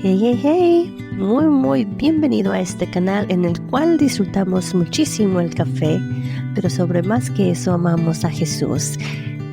Hey, hey, hey, muy bienvenido a este canal en el cual disfrutamos muchísimo el café, pero sobre más que eso amamos a Jesús.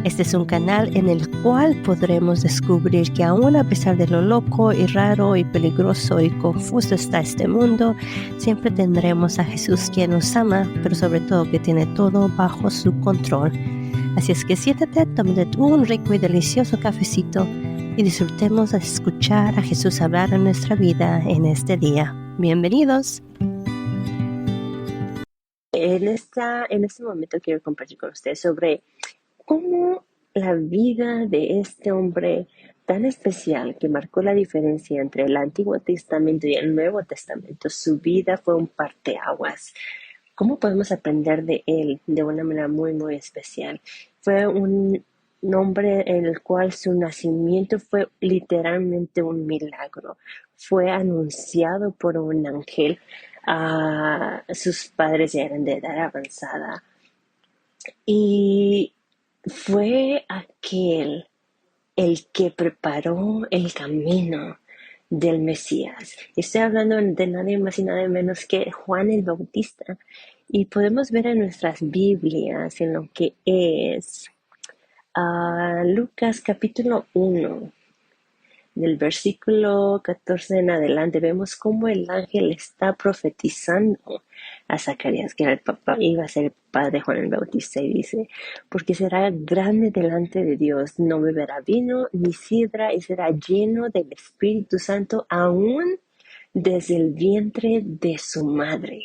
Este es un canal en el cual podremos descubrir que aún a pesar de lo loco y raro y peligroso y confuso está este mundo, siempre tendremos a Jesús quien nos ama, pero sobre todo que tiene todo bajo su control. Así es que siéntate, tómate un rico y delicioso cafecito y disfrutemos de escuchar a Jesús hablar en nuestra vida en este día. Bienvenidos. En este momento quiero compartir con ustedes sobre cómo la vida de este hombre tan especial que marcó la diferencia entre el Antiguo Testamento y el Nuevo Testamento, su vida fue un parteaguas. ¿Cómo podemos aprender de él de una manera muy especial? Fue un hombre en el cual su nacimiento fue literalmente un milagro. Fue anunciado por un ángel. Sus padres ya eran de edad avanzada. Y fue aquel el que preparó el camino del Mesías. Estoy hablando de nadie más y nada menos que Juan el Bautista. Y podemos ver en nuestras Biblias, en lo que es Lucas capítulo 1, del versículo 14 en adelante, vemos cómo el ángel está profetizando a Zacarías, que era el papá, iba a ser el padre de Juan el Bautista, y dice: porque será grande delante de Dios, no beberá vino ni sidra, y será lleno del Espíritu Santo aún desde el vientre de su madre,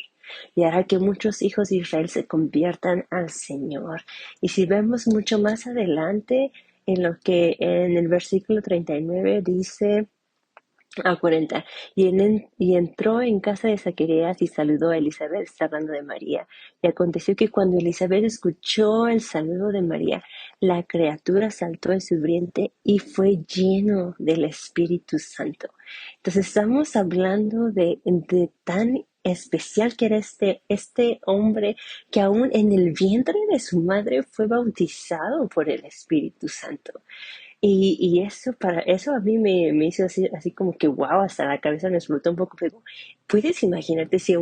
y hará que muchos hijos de Israel se conviertan al Señor. Y si vemos mucho más adelante, en lo que en el versículo 39 dice a 40, y entró en casa de Zacarías y saludó a Elizabeth, está hablando de María. Y aconteció que cuando Elizabeth escuchó el saludo de María, la criatura saltó de su vientre y fue lleno del Espíritu Santo. Entonces estamos hablando de tan especial que era este hombre, que aún en el vientre de su madre fue bautizado por el Espíritu Santo. Y eso a mí me hizo así como que wow, hasta la cabeza me explotó un poco. Pero puedes imaginarte si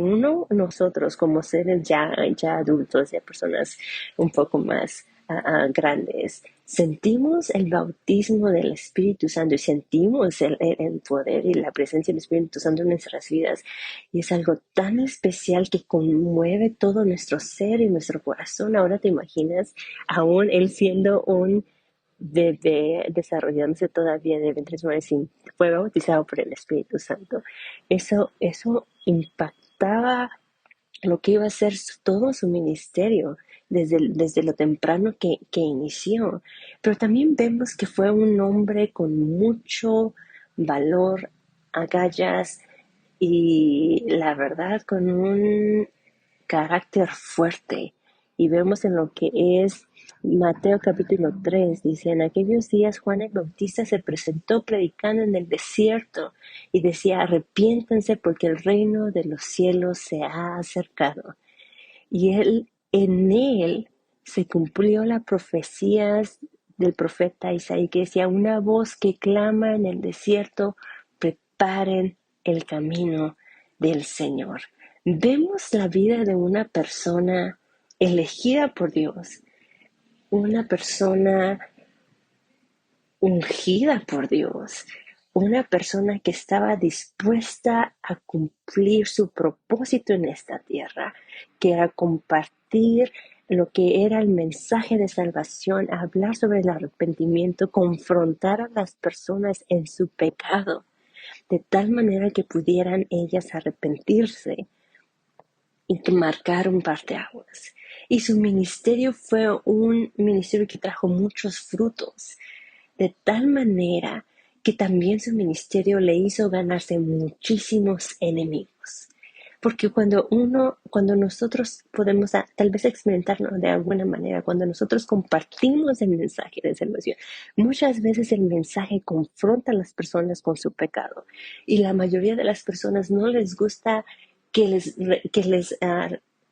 nosotros como seres ya adultos, ya personas un poco más grandes, sentimos el bautismo del Espíritu Santo y sentimos el poder y la presencia del Espíritu Santo en nuestras vidas. Y es algo tan especial que conmueve todo nuestro ser y nuestro corazón. Ahora te imaginas aún él siendo un bebé desarrollándose todavía de vientre de su madre, fue bautizado por el Espíritu Santo. Eso impactaba lo que iba a ser todo su ministerio desde lo temprano que inició. Pero también vemos que fue un hombre con mucho valor, agallas, y la verdad con un carácter fuerte. Y vemos en lo que es Mateo capítulo 3, dice: en aquellos días Juan el Bautista se presentó predicando en el desierto y decía: arrepiéntanse porque el reino de los cielos se ha acercado. Y en él se cumplió la profecía del profeta Isaías, que decía: una voz que clama en el desierto, preparen el camino del Señor. Vemos la vida de una persona elegida por Dios, una persona ungida por Dios, una persona que estaba dispuesta a cumplir su propósito en esta tierra, que era compartir lo que era el mensaje de salvación, hablar sobre el arrepentimiento, confrontar a las personas en su pecado, de tal manera que pudieran ellas arrepentirse y que marcar un parteaguas. Y su ministerio fue un ministerio que trajo muchos frutos, de tal manera que también su ministerio le hizo ganarse muchísimos enemigos. Porque cuando nosotros podemos tal vez experimentarlo de alguna manera, cuando nosotros compartimos el mensaje de salvación, muchas veces el mensaje confronta a las personas con su pecado. Y la mayoría de las personas no les gusta que les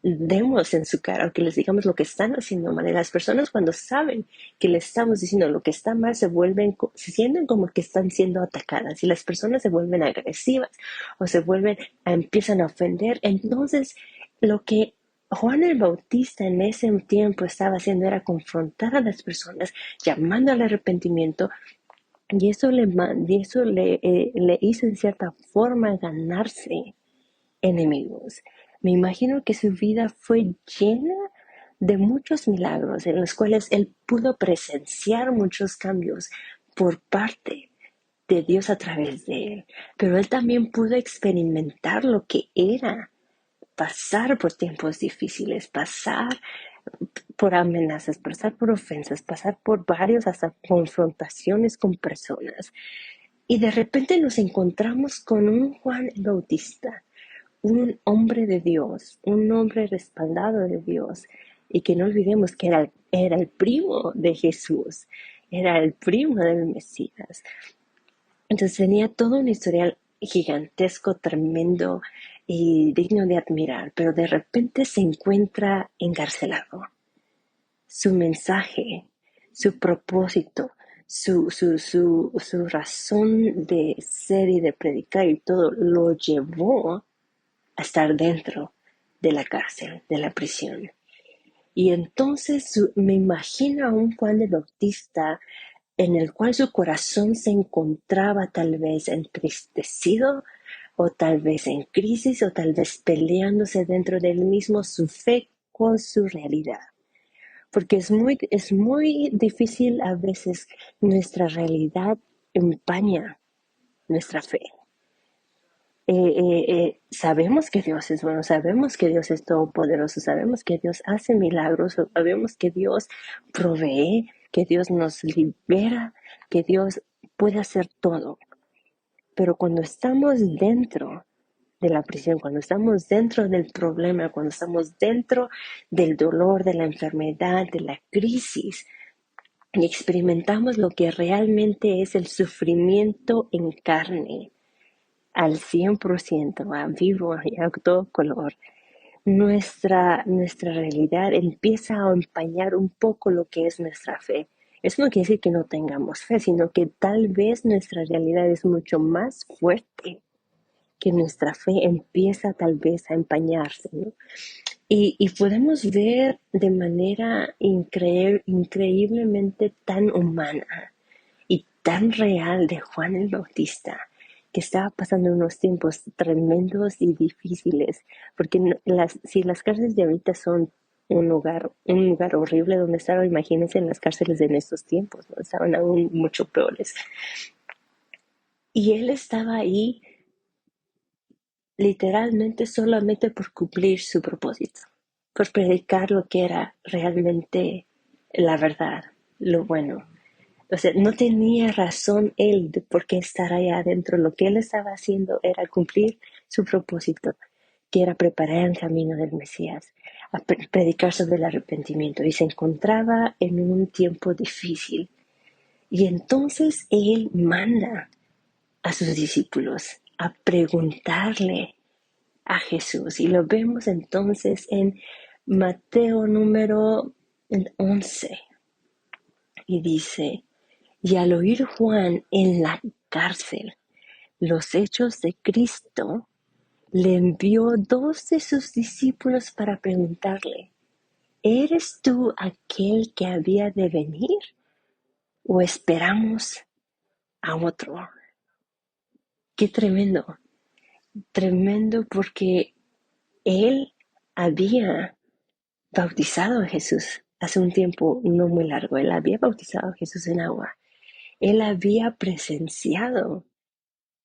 demos en su cara o que les digamos lo que están haciendo mal. Y las personas cuando saben que les estamos diciendo lo que está mal se sienten como que están siendo atacadas y las personas se vuelven agresivas o empiezan a ofender. Entonces, lo que Juan el Bautista en ese tiempo estaba haciendo era confrontar a las personas, llamando al arrepentimiento, y le hizo en cierta forma ganarse enemigos. Me imagino que su vida fue llena de muchos milagros en los cuales él pudo presenciar muchos cambios por parte de Dios a través de él. Pero él también pudo experimentar lo que era pasar por tiempos difíciles, pasar por amenazas, pasar por ofensas, pasar por varios hasta confrontaciones con personas. Y de repente nos encontramos con un Juan el Bautista, un hombre de Dios, un hombre respaldado de Dios, y que no olvidemos que era el primo de Jesús, era el primo del Mesías. Entonces tenía todo un historial gigantesco, tremendo y digno de admirar, pero de repente se encuentra encarcelado. Su mensaje, su propósito, su razón de ser y de predicar y todo lo llevó a estar dentro de la cárcel, de la prisión. Y entonces me imagino a un Juan de Bautista en el cual su corazón se encontraba tal vez entristecido o tal vez en crisis o tal vez peleándose dentro de él mismo su fe con su realidad. Porque es muy difícil a veces nuestra realidad empaña nuestra fe. Sabemos que Dios es bueno, sabemos que Dios es todopoderoso, sabemos que Dios hace milagros, sabemos que Dios provee, que Dios nos libera, que Dios puede hacer todo. Pero cuando estamos dentro de la prisión, cuando estamos dentro del problema, cuando estamos dentro del dolor, de la enfermedad, de la crisis, y experimentamos lo que realmente es el sufrimiento en carne, al 100%, a vivo y a todo color, nuestra realidad empieza a empañar un poco lo que es nuestra fe. Eso no quiere decir que no tengamos fe, sino que tal vez nuestra realidad es mucho más fuerte que nuestra fe empieza tal vez a empañarse, ¿no? Y podemos ver de manera increíblemente tan humana y tan real de Juan el Bautista, que estaba pasando unos tiempos tremendos y difíciles, porque si las cárceles de ahorita son un lugar horrible donde estaban, imagínense en las cárceles en estos tiempos, ¿no? Estaban aún mucho peores. Y él estaba ahí literalmente solamente por cumplir su propósito, por predicar lo que era realmente la verdad, lo bueno. O sea, no tenía razón él de por qué estar allá adentro. Lo que él estaba haciendo era cumplir su propósito, que era preparar el camino del Mesías, a predicar sobre el arrepentimiento. Y se encontraba en un tiempo difícil. Y entonces él manda a sus discípulos a preguntarle a Jesús. Y lo vemos entonces en Mateo número 11. Y dice: y al oír Juan en la cárcel los hechos de Cristo, le envió 2 de sus discípulos para preguntarle: ¿eres tú aquel que había de venir o esperamos a otro? Qué tremendo, tremendo, porque él había bautizado a Jesús hace un tiempo no muy largo. Él había bautizado a Jesús en agua. Él había presenciado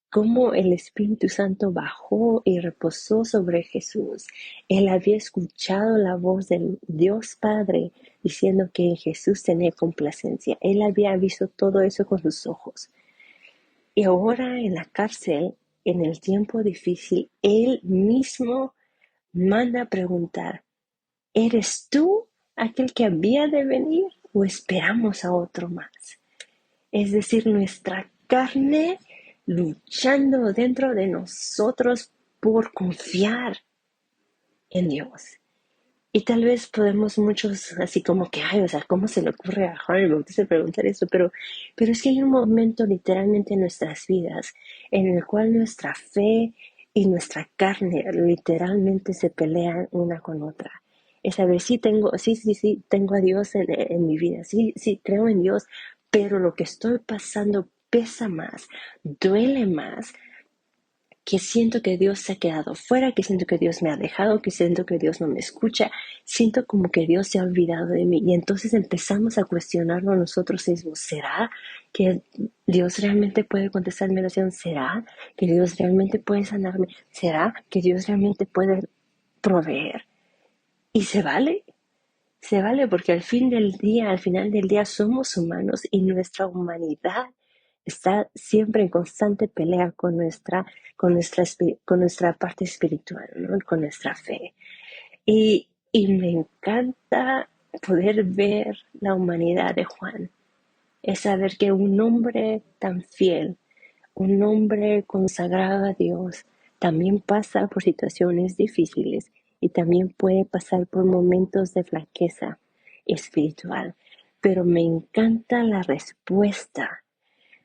cómo el Espíritu Santo bajó y reposó sobre Jesús. Él había escuchado la voz del Dios Padre diciendo que en Jesús tenía complacencia. Él había visto todo eso con sus ojos. Y ahora en la cárcel, en el tiempo difícil, él mismo manda a preguntar: ¿eres tú aquel que había de venir o esperamos a otro más? Es decir, nuestra carne luchando dentro de nosotros por confiar en Dios. Y tal vez podemos muchos así como que, ay, o sea, ¿cómo se le ocurre a Juan el Bautista preguntar eso? Pero es que hay un momento literalmente en nuestras vidas en el cual nuestra fe y nuestra carne literalmente se pelean una con otra. Es saber, sí, tengo a Dios en mi vida, sí, creo en Dios, pero lo que estoy pasando pesa más, duele más, que siento que Dios se ha quedado fuera, que siento que Dios me ha dejado, que siento que Dios no me escucha, siento como que Dios se ha olvidado de mí. Y entonces empezamos a cuestionarnos a nosotros mismos, ¿será que Dios realmente puede contestar mi oración? ¿Será que Dios realmente puede sanarme? ¿Será que Dios realmente puede proveer? Y se vale porque al final del día somos humanos y nuestra humanidad está siempre en constante pelea con nuestra parte espiritual, ¿no? Con nuestra fe. Y me encanta poder ver la humanidad de Juan, es saber que un hombre tan fiel, un hombre consagrado a Dios, también pasa por situaciones difíciles y también puede pasar por momentos de flaqueza espiritual. Pero me encanta la respuesta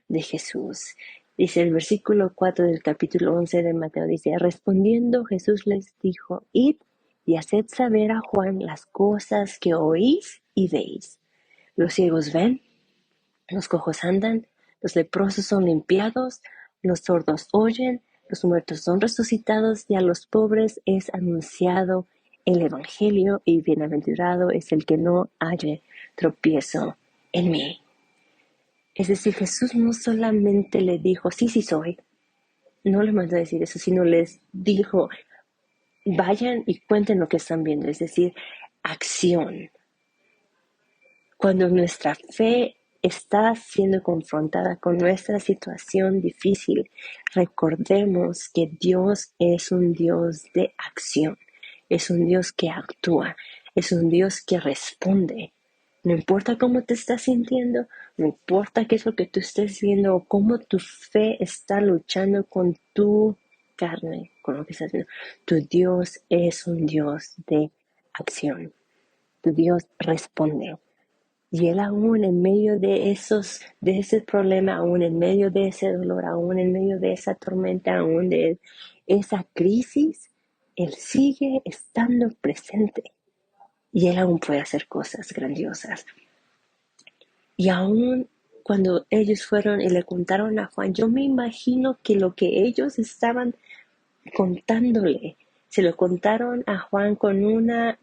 de Jesús. Dice el versículo 4 del capítulo 11 de Mateo, dice, respondiendo Jesús les dijo, id y haced saber a Juan las cosas que oís y veis. Los ciegos ven, los cojos andan, los leprosos son limpiados, los sordos oyen, los muertos son resucitados y a los pobres es anunciado el Evangelio y bienaventurado es el que no halle tropiezo en mí. Es decir, Jesús no solamente le dijo, sí soy, no le mandó a decir eso, sino les dijo, vayan y cuenten lo que están viendo, es decir, acción. Cuando nuestra fe está siendo confrontada con nuestra situación difícil, recordemos que Dios es un Dios de acción, es un Dios que actúa, es un Dios que responde. No importa cómo te estás sintiendo, no importa qué es lo que tú estés viendo o cómo tu fe está luchando con tu carne, con lo que estás viendo. Tu Dios es un Dios de acción. Tu Dios responde. Y Él aún en medio de ese problema, aún en medio de ese dolor, aún en medio de esa tormenta, aún de esa crisis, Él sigue estando presente. Y Él aún puede hacer cosas grandiosas. Y aún cuando ellos fueron y le contaron a Juan, yo me imagino que lo que ellos estaban contándole, se lo contaron a Juan con una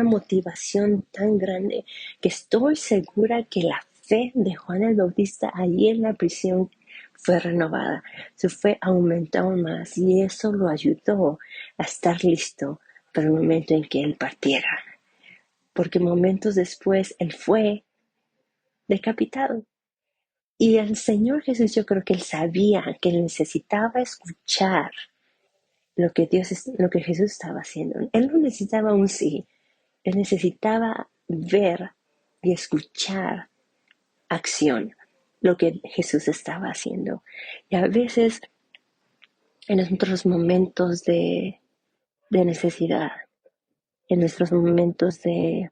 motivación tan grande que estoy segura que la fe de Juan el Bautista allí en la prisión fue renovada, su fe aumentó aún más y eso lo ayudó a estar listo para el momento en que él partiera, porque momentos después él fue decapitado. Y el Señor Jesús, yo creo que él sabía que él necesitaba escuchar lo que Jesús estaba haciendo. Él no necesitaba un sí, él necesitaba ver y escuchar acción, lo que Jesús estaba haciendo. Y a veces, en nuestros momentos de necesidad, en nuestros momentos de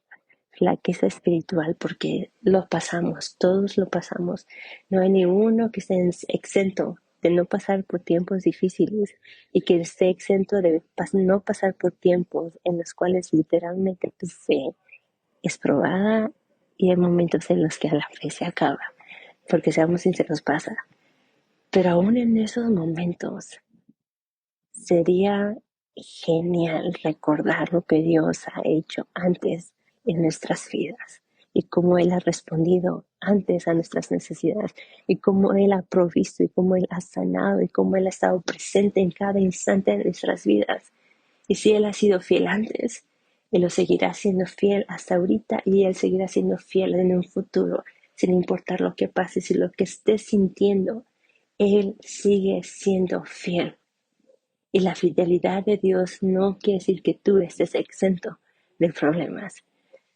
flaqueza espiritual, porque lo pasamos, todos lo pasamos. No hay ni uno que esté exento de no pasar por tiempos difíciles y que esté exento de no pasar por tiempos en los cuales literalmente tu fe es probada y hay momentos en los que la fe se acaba, porque seamos sinceros pasa. Pero aún en esos momentos sería genial recordar lo que Dios ha hecho antes en nuestras vidas y cómo Él ha respondido antes a nuestras necesidades y cómo Él ha provisto y cómo Él ha sanado y cómo Él ha estado presente en cada instante de nuestras vidas. Y si Él ha sido fiel antes, Él lo seguirá siendo fiel hasta ahorita y Él seguirá siendo fiel en un futuro, sin importar lo que pase, si lo que estés sintiendo, Él sigue siendo fiel. Y la fidelidad de Dios no quiere decir que tú estés exento de problemas.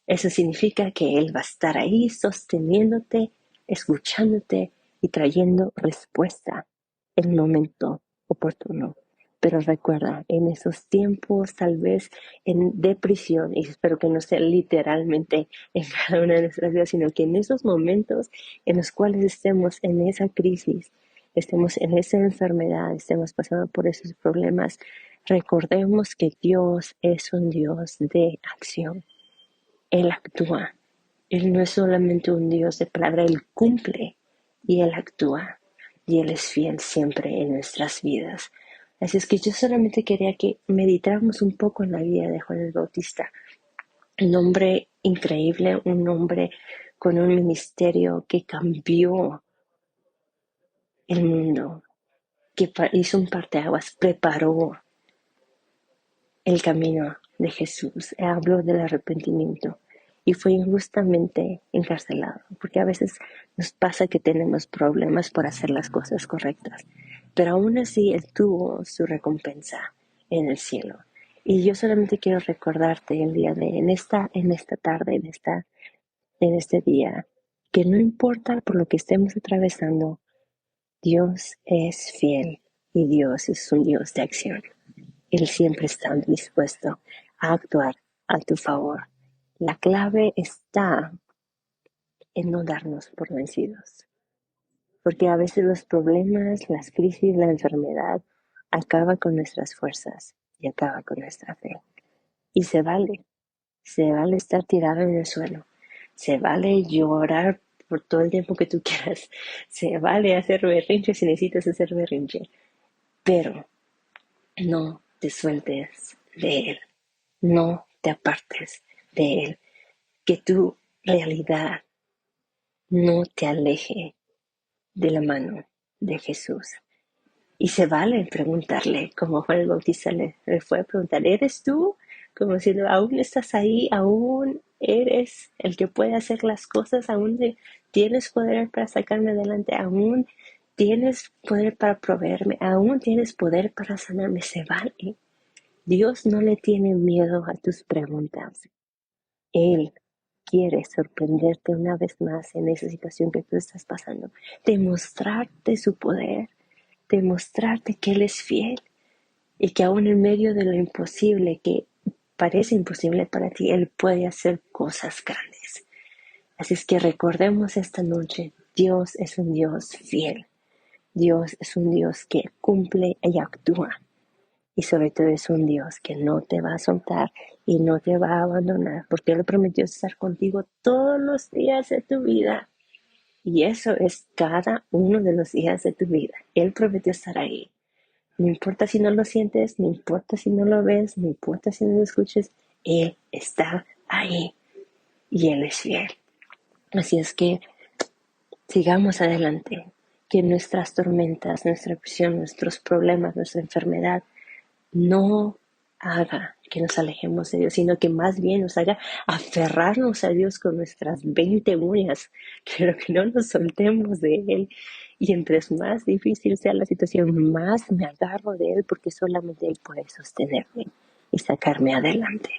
Eso significa que Él va a estar ahí sosteniéndote, escuchándote y trayendo respuesta en el momento oportuno. Pero recuerda, en esos tiempos, tal vez en depresión, y espero que no sea literalmente en cada una de nuestras vidas, sino que en esos momentos en los cuales estemos en esa crisis, estemos en esa enfermedad, estemos pasando por esos problemas, recordemos que Dios es un Dios de acción. Él actúa. Él no es solamente un Dios de palabra, Él cumple y Él actúa. Y Él es fiel siempre en nuestras vidas. Así es que yo solamente quería que meditáramos un poco en la vida de Juan el Bautista. Un hombre increíble, un hombre con un ministerio que cambió el mundo, que hizo un parteaguas, preparó el camino de Jesús, habló del arrepentimiento y fue injustamente encarcelado, porque a veces nos pasa que tenemos problemas por hacer las cosas correctas, pero aún así Él tuvo su recompensa en el cielo. Y yo solamente quiero recordarte el día en esta tarde, en este día, que no importa por lo que estemos atravesando, Dios es fiel y Dios es un Dios de acción. Él siempre está dispuesto a actuar a tu favor. La clave está en no darnos por vencidos, porque a veces los problemas, las crisis, la enfermedad acaba con nuestras fuerzas y acaba con nuestra fe. Y se vale estar tirado en el suelo, se vale llorar por todo el tiempo que tú quieras, se vale hacer berrinche si necesitas hacer berrinche, pero no te sueltes de Él. No te apartes de Él, que tu realidad no te aleje de la mano de Jesús. Y se vale preguntarle, como Juan el Bautista le fue a preguntar, ¿eres tú? Como si aún estás ahí, aún eres el que puede hacer las cosas, aún tienes poder para sacarme adelante, aún tienes poder para proveerme, aún tienes poder para sanarme. Se vale. Dios no le tiene miedo a tus preguntas. Él quiere sorprenderte una vez más en esa situación que tú estás pasando, demostrarte su poder, demostrarte que Él es fiel y que aún en medio de lo imposible que parece imposible para ti, Él puede hacer cosas grandes. Así es que recordemos esta noche, Dios es un Dios fiel, Dios es un Dios que cumple y actúa. Y sobre todo es un Dios que no te va a soltar y no te va a abandonar, porque Él prometió estar contigo todos los días de tu vida. Y eso es cada uno de los días de tu vida. Él prometió estar ahí. No importa si no lo sientes, no importa si no lo ves, no importa si no lo escuches, Él está ahí y Él es fiel. Así es que sigamos adelante, que nuestras tormentas, nuestra presión, nuestros problemas, nuestra enfermedad, no haga que nos alejemos de Dios, sino que más bien nos haga aferrarnos a Dios con nuestras 20 uñas, pero que no nos soltemos de Él. Y entre más difícil sea la situación, más me agarro de Él, porque solamente Él puede sostenerme y sacarme adelante.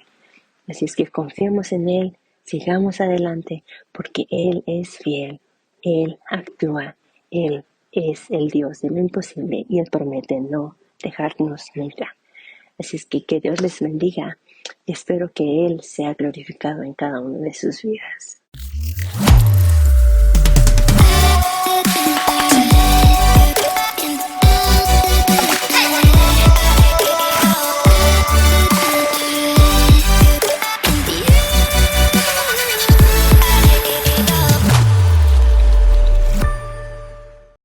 Así es que confiemos en Él, sigamos adelante, porque Él es fiel, Él actúa, Él es el Dios de lo imposible y Él promete no dejarnos nunca. Así es que Dios les bendiga y espero que Él sea glorificado en cada una de sus vidas.